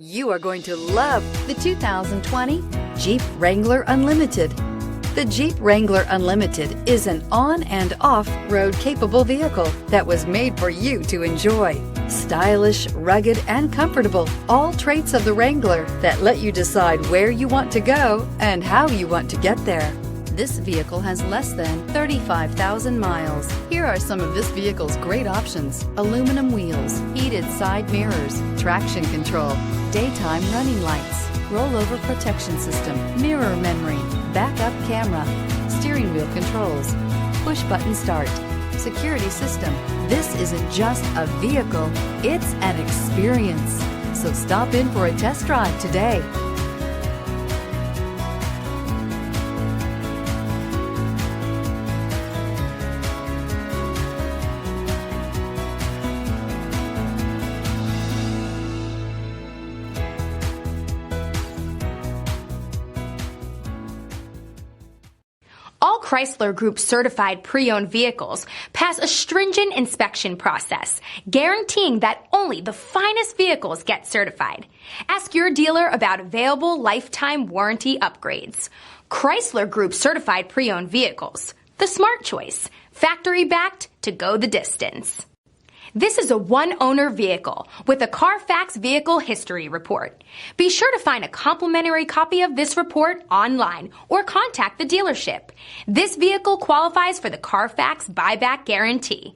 You are going to love the 2020 Jeep Wrangler Unlimited. The Jeep Wrangler Unlimited is an on- and off-road capable vehicle that was made for you to enjoy. Stylish, rugged, and comfortable, all traits of the Wrangler that let you decide where you want to go and how you want to get there. This vehicle has less than 35,000 miles. Here are some of this vehicle's great options: aluminum wheels, heated side mirrors, traction control, daytime running lights, rollover protection system, mirror memory, backup camera, steering wheel controls, push button start, security system. This isn't just a vehicle, it's an experience. So stop in for a test drive today. All Chrysler Group certified pre-owned vehicles pass a stringent inspection process, guaranteeing that only the finest vehicles get certified. Ask your dealer about available lifetime warranty upgrades. Chrysler Group certified pre-owned vehicles, the smart choice, factory backed to go the distance. This is a one-owner vehicle with a CARFAX vehicle history report. Be sure to find a complimentary copy of this report online or contact the dealership. This vehicle qualifies for the CARFAX buyback guarantee.